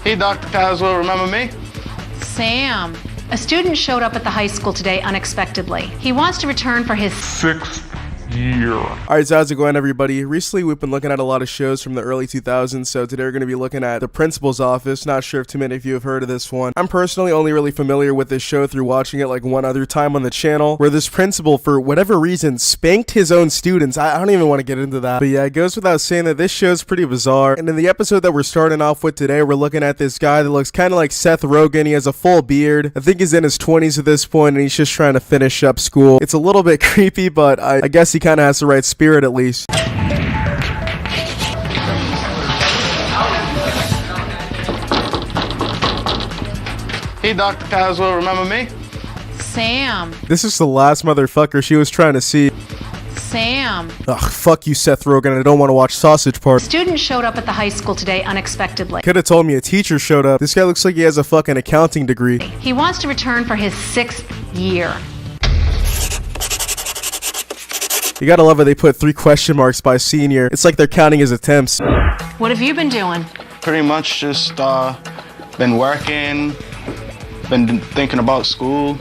Hey, Dr. Caswell, remember me? Sam, a student showed up at the high school today unexpectedly. He wants to return for his sixth year. Alright, so how's it going, everybody? Recently, we've been looking at a lot of shows from the early 2000s, so today we're going to be looking at The Principal's Office. Not sure if too many of you have heard of this one. I'm personally only really familiar with this show through watching it like one other time on the channel, where this principal, for whatever reason, spanked his own students. I don't even want to get into that. But yeah, it goes without saying that this show's pretty bizarre. And in the episode that we're starting off with today, we're looking at this guy that looks kind of like Seth Rogen. He has a full beard. I think he's in his 20s at this point, and he's just trying to finish up school. It's a little bit creepy, but I guess he kind of has the right spirit at least. Hey, Dr. Caswell, remember me? Sam. This is the last motherfucker she was trying to see. Sam. Ugh, fuck you, Seth Rogen. I don't want to watch Sausage Party. Student showed up at the high school today unexpectedly. Could have told me a teacher showed up. This guy looks like he has a fucking accounting degree. He wants to return for his 6th year. You gotta love it, they put 3 question marks by senior. It's like they're counting his attempts. What have you been doing? Pretty much just been working, been thinking about school.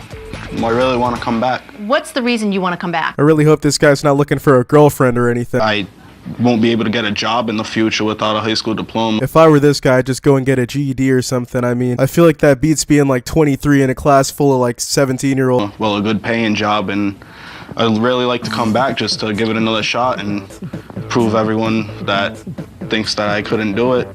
I really want to come back. What's the reason you want to come back? I really hope this guy's not looking for a girlfriend or anything. I won't be able to get a job in the future without a high school diploma. If I were this guy, I'd just go and get a GED or something. I mean, I feel like that beats being like 23 in a class full of like 17-year-old. Well, a good paying job, and I'd really like to come back just to give it another shot and prove everyone that thinks that I couldn't do it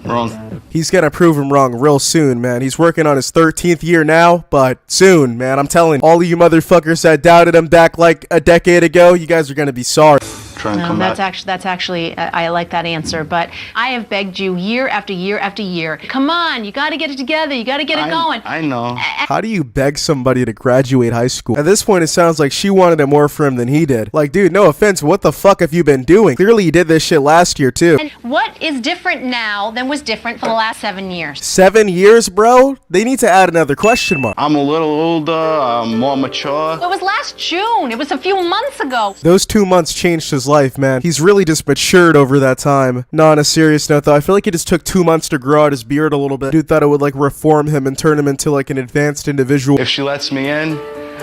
wrong. He's gonna prove him wrong real soon, man. He's working on his 13th year now, but soon, man. I'm telling you, all of you motherfuckers that doubted him back like a decade ago, you guys are gonna be sorry. Try and come that's back. actually I like that answer, but I have begged you year after year after year. Come on, you got to get it together. You got to get it going. I know. How do you beg somebody to graduate high school? At this point, it sounds like she wanted it more for him than he did. Like, dude, no offense, what the fuck have you been doing? Clearly you did this shit last year, too. And what is different now than was different for the last 7 years? 7 years, bro? They need to add another question mark. I'm a little older, I'm more mature. It was last June. It was a few months ago. Those 2 months changed his life, man. He's really just matured over that time. No, on a serious note, though, I feel like it just took 2 months to grow out his beard a little bit. Dude thought it would, like, reform him and turn him into, like, an advanced individual. If she lets me in,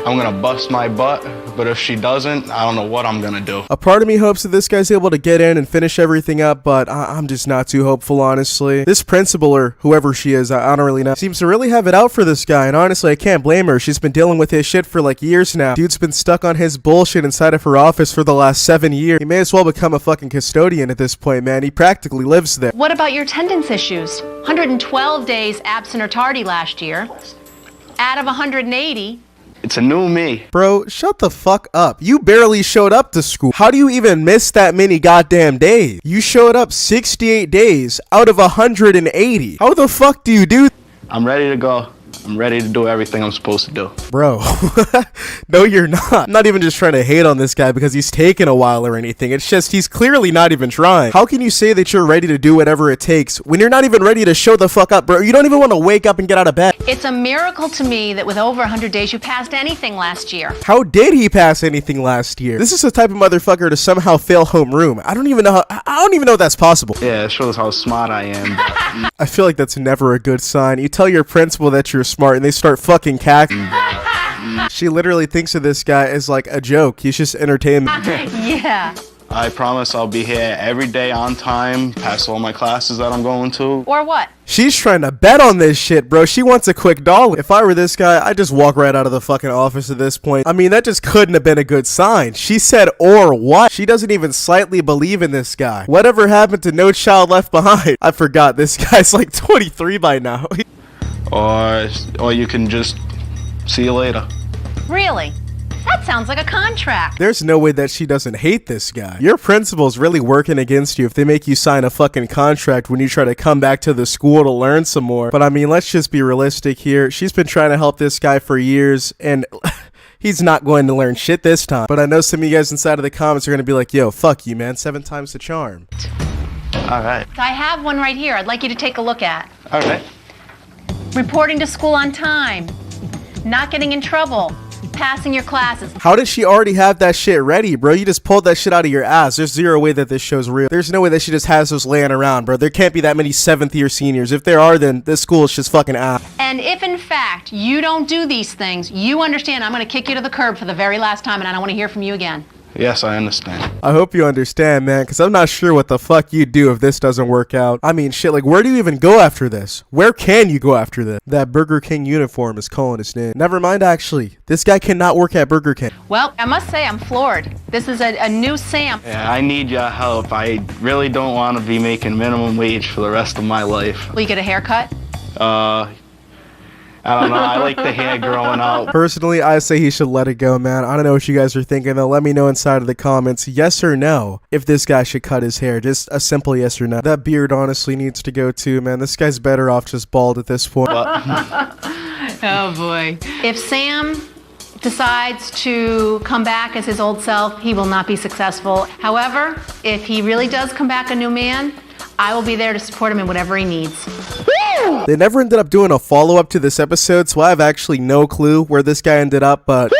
I'm gonna bust my butt, but if she doesn't, I don't know what I'm gonna do. A part of me hopes that this guy's able to get in and finish everything up, but I'm just not too hopeful, honestly. This principal, or whoever she is, I don't really know, seems to really have it out for this guy, and honestly, I can't blame her. She's been dealing with his shit for like years now. Dude's been stuck on his bullshit inside of her office for the last 7 years. He may as well become a fucking custodian at this point, man. He practically lives there. What about your attendance issues? 112 days absent or tardy last year. Out of 180. It's a new me. Bro, shut the fuck up. You barely showed up to school. How do you even miss that many goddamn days? You showed up 68 days out of 180. How the fuck do you do? I'm ready to go. I'm ready to do everything I'm supposed to do. Bro, no you're not. I'm not even just trying to hate on this guy because he's taken a while or anything. It's just he's clearly not even trying. How can you say that you're ready to do whatever it takes when you're not even ready to show the fuck up, bro? You don't even want to wake up and get out of bed. It's a miracle to me that with over 100 days you passed anything last year. How did he pass anything last year? This is the type of motherfucker to somehow fail homeroom. I don't even know that's possible. Yeah, it shows how smart I am. I feel like that's never a good sign. You tell your principal that you're smart and they start fucking cackling. She literally thinks of this guy as like a joke. He's just entertainment. Yeah. I promise I'll be here every day on time, pass all my classes that I'm going to. Or what? She's trying to bet on this shit, bro. She wants a quick dollar. If I were this guy, I'd just walk right out of the fucking office at this point. I mean, that just couldn't have been a good sign. She said, or what? She doesn't even slightly believe in this guy. Whatever happened to No Child Left Behind? I forgot. This guy's like 23 by now. Or you can just see you later. Really? That sounds like a contract. There's no way that she doesn't hate this guy. Your principal's really working against you if they make you sign a fucking contract when you try to come back to the school to learn some more. But I mean, let's just be realistic here. She's been trying to help this guy for years, and he's not going to learn shit this time. But I know some of you guys inside of the comments are going to be like, yo, fuck you, man. 7 times the charm. All right. I have one right here I'd like you to take a look at. All right. Reporting to school on time. Not getting in trouble. passing your classes. How did she already have that shit ready, bro? You just pulled that shit out of your ass. There's zero way that this show's real. There's no way that she just has those laying around, bro. There can't be that many 7th year seniors. If there are, then this school is just fucking ass. And if in fact you don't do these things, you understand I'm going to kick you to the curb for the very last time, and I don't want to hear from you again. Yes, I understand. I hope you understand, man, because I'm not sure what the fuck you'd do if this doesn't work out. I mean, shit, like, where do you even go after this? Where can you go after this? That Burger King uniform is calling his name. Never mind, actually. This guy cannot work at Burger King. Well, I must say I'm floored. This is a new Sam. Yeah, I need your help. I really don't want to be making minimum wage for the rest of my life. Will you get a haircut? I don't know. I like the hair growing out. Personally, I say he should let it go, man. I don't know what you guys are thinking, though. Let me know inside of the comments, yes or no, if this guy should cut his hair. Just a simple yes or no. That beard honestly needs to go too, man. This guy's better off just bald at this point. Oh, boy. If Sam decides to come back as his old self, he will not be successful. However, if he really does come back a new man, I will be there to support him in whatever he needs. They never ended up doing a follow-up to this episode, so I have actually no clue where this guy ended up, but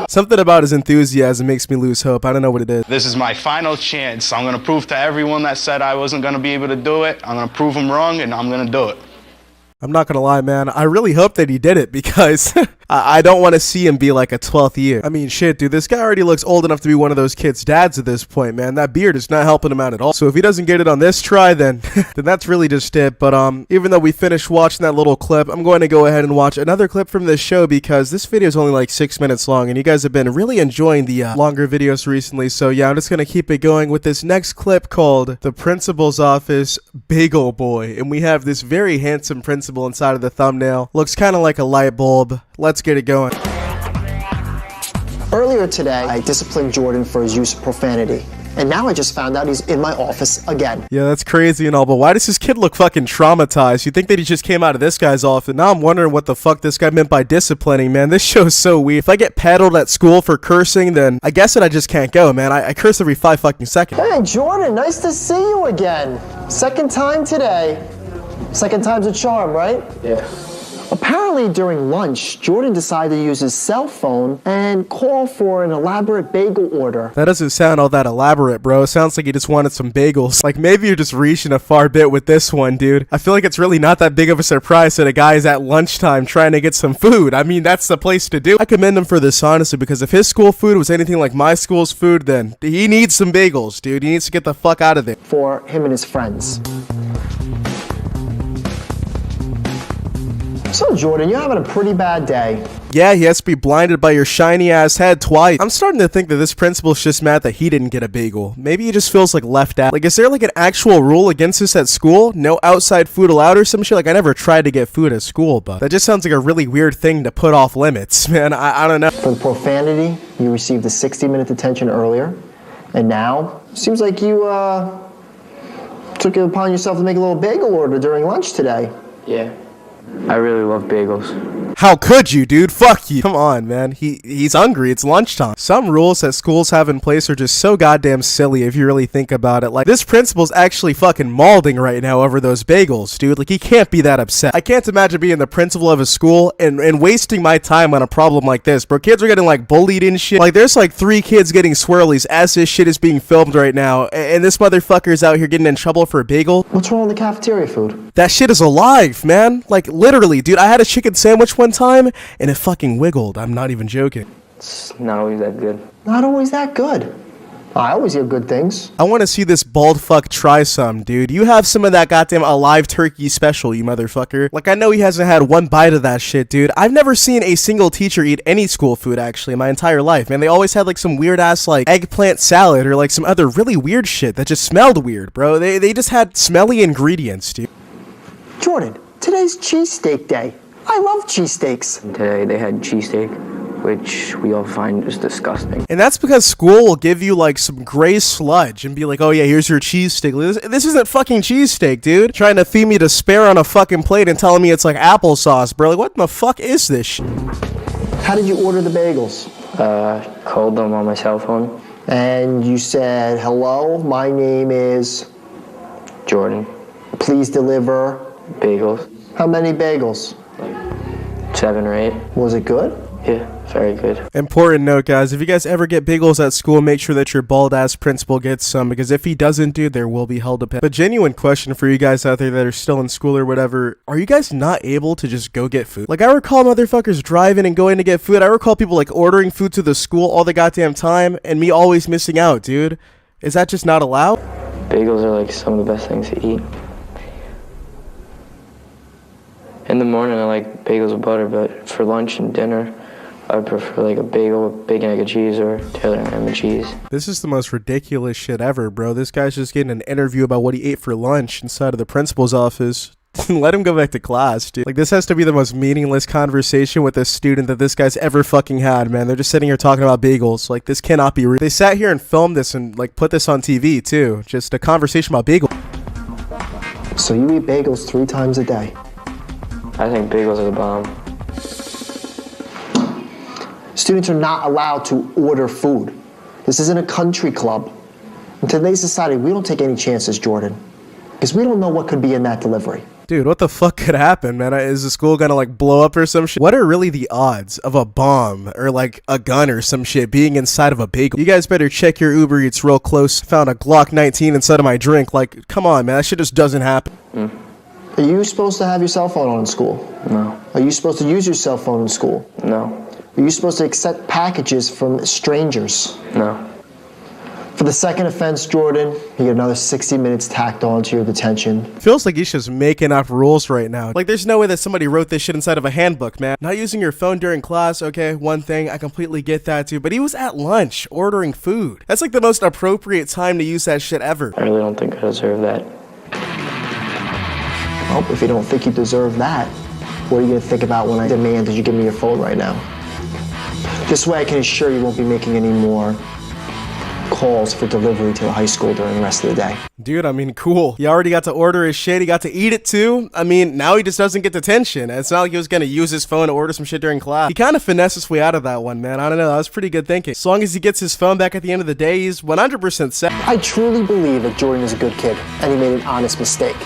something about his enthusiasm makes me lose hope. I don't know what it is. This is my final chance. I'm going to prove to everyone that said I wasn't going to be able to do it. I'm going to prove them wrong, and I'm going to do it. I'm not gonna lie, man. I really hope that he did it because I don't want to see him be like a 12th year. I mean, shit, dude. This guy already looks old enough to be one of those kids' dads at this point, man. That beard is not helping him out at all. So if he doesn't get it on this try, then then that's really just it. But even though we finished watching that little clip, I'm going to go ahead and watch another clip from this show because this video is only like 6 minutes long, and you guys have been really enjoying the longer videos recently. So yeah, I'm just gonna keep it going with this next clip called "The Principal's Office Bagel Boy," and we have this very handsome principal inside of the thumbnail. Looks kind of like a light bulb. Let's get it going. Earlier today, I disciplined Jordan for his use of profanity. And now I just found out he's in my office again. Yeah, that's crazy and all, but why does this kid look fucking traumatized? You think that he just came out of this guy's office? Now I'm wondering what the fuck this guy meant by disciplining, man. This show's so weird. If I get paddled at school for cursing, then I guess that I just can't go, man. I curse every 5 fucking seconds. Hey, Jordan, nice to see you again. Second time today. Second time's a charm, right? Yeah. Apparently during lunch, Jordan decided to use his cell phone and call for an elaborate bagel order. That doesn't sound all that elaborate, bro. It sounds like he just wanted some bagels. Like, maybe you're just reaching a far bit with this one, dude. I feel like it's really not that big of a surprise that a guy is at lunchtime trying to get some food. I mean, that's the place to do. I commend him for this, honestly, because if his school food was anything like my school's food, then he needs some bagels, dude. He needs to get the fuck out of there. For him and his friends. So, Jordan, you're having a pretty bad day. Yeah, he has to be blinded by your shiny ass head twice. I'm starting to think that this principal's just mad that he didn't get a bagel. Maybe he just feels like left out. Like, is there like an actual rule against this at school? No outside food allowed or some shit? Like, I never tried to get food at school, but that just sounds like a really weird thing to put off limits, man. I don't know. For the profanity, you received a 60-minute detention earlier. And now, seems like you took it upon yourself to make a little bagel order during lunch today. Yeah. I really love bagels. How could you, dude? Fuck you. Come on, man. He's hungry. It's lunchtime. Some rules that schools have in place are just so goddamn silly if you really think about it. Like, this principal's actually fucking mauling right now over those bagels, dude. Like, he can't be that upset. I can't imagine being the principal of a school and wasting my time on a problem like this, bro. Kids are getting, like, bullied and shit. Like, there's, like, 3 kids getting swirlies as this shit is being filmed right now, and this motherfucker's out here getting in trouble for a bagel. What's wrong with the cafeteria food? That shit is alive, man. Like, literally, dude, I had a chicken sandwich one time, and it fucking wiggled. I'm not even joking. It's not always that good. Not always that good. I always hear good things. I want to see this bald fuck try some, dude. You have some of that goddamn alive turkey special, you motherfucker. Like, I know he hasn't had one bite of that shit, dude. I've never seen a single teacher eat any school food, actually, in my entire life, man. They always had, like, some weird-ass, like, eggplant salad or, like, some other really weird shit that just smelled weird, bro. They just had smelly ingredients, dude. Jordan, today's cheesesteak day. I love cheesesteaks. And today they had cheesesteak, which we all find is disgusting. And that's because school will give you, like, some gray sludge and be like, oh, yeah, here's your cheesesteak. This isn't fucking cheesesteak, dude. Trying to feed me to spare on a fucking plate and telling me it's, like, applesauce, bro. Like, what the fuck is this shit? How did you order the bagels? Called them on my cell phone. And you said, hello, my name is... Jordan. Please deliver... Bagels. How many bagels? 7 or 8. Was it good? Yeah, very good. Important note, guys, if you guys ever get bagels at school, make sure that your bald-ass principal gets some, because if he doesn't, dude, there will be hell to pay. But genuine question for you guys out there that are still in school or whatever, are you guys not able to just go get food? Like, I recall motherfuckers driving and going to get food. I recall people, like, ordering food to the school all the goddamn time, and me always missing out, dude. Is that just not allowed? Bagels are like some of the best things to eat. In the morning, I like bagels with butter, but for lunch and dinner, I would prefer like a bagel with bacon, egg, and cheese, or Taylor and ham and cheese. This is the most ridiculous shit ever, bro. This guy's just getting an interview about what he ate for lunch inside of the principal's office. Let him go back to class, dude. Like, this has to be the most meaningless conversation with a student that this guy's ever fucking had, man. They're just sitting here talking about bagels. Like, this cannot be real. They sat here and filmed this and, like, put this on TV, too. Just a conversation about bagels. So you eat bagels 3 times a day? I think bagels are the bomb. Students are not allowed to order food. This isn't a country club. In today's society, we don't take any chances, Jordan, because we don't know what could be in that delivery. Dude, what the fuck could happen, man? Is the school gonna, like, blow up or some shit? What are really the odds of a bomb or, like, a gun or some shit being inside of a bagel? You guys better check your Uber Eats real close. Found a Glock 19 inside of my drink. Like, come on, man. That shit just doesn't happen. Are you supposed to have your cell phone on in school? No. Are you supposed to use your cell phone in school? No. Are you supposed to accept packages from strangers? No. For the second offense, Jordan, you get another 60 minutes tacked on to your detention. Feels like he's just making up rules right now. Like, there's no way that somebody wrote this shit inside of a handbook, man. Not using your phone during class, okay, one thing, I completely get that too. But he was at lunch ordering food. That's like the most appropriate time to use that shit ever. I really don't think I deserve that. Well, if you don't think you deserve that, what are you going to think about when I demand that you give me your phone right now? This way I can assure you won't be making any more calls for delivery to the high school during the rest of the day. Dude, I mean, cool. He already got to order his shit. He got to eat it too. I mean, now he just doesn't get detention. It's not like he was going to use his phone to order some shit during class. He kind of finessed his way out of that one, man. I don't know. That was pretty good thinking. As long as he gets his phone back at the end of the day, he's 100% set. I truly believe that Jordan is a good kid and he made an honest mistake.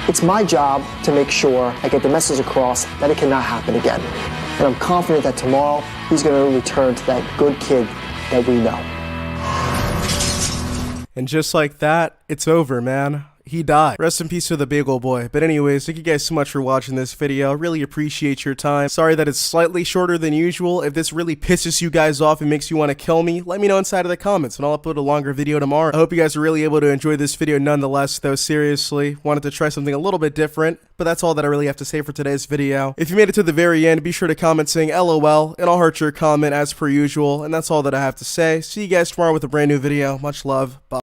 It's my job to make sure I get the message across that it cannot happen again. And I'm confident that tomorrow he's going to return to that good kid that we know. And just like that, it's over, man. He died. Rest in peace to the bagel boy. But anyways, thank you guys so much for watching this video. Really appreciate your time. Sorry that it's slightly shorter than usual. If this really pisses you guys off and makes you want to kill me, let me know inside of the comments and I'll upload a longer video tomorrow. I hope you guys are really able to enjoy this video nonetheless, though. Seriously, wanted to try something a little bit different, but that's all that I really have to say for today's video. If you made it to the very end, be sure to comment saying LOL, and I'll heart your comment as per usual. And that's all that I have to say. See you guys tomorrow with a brand new video. Much love. Bye.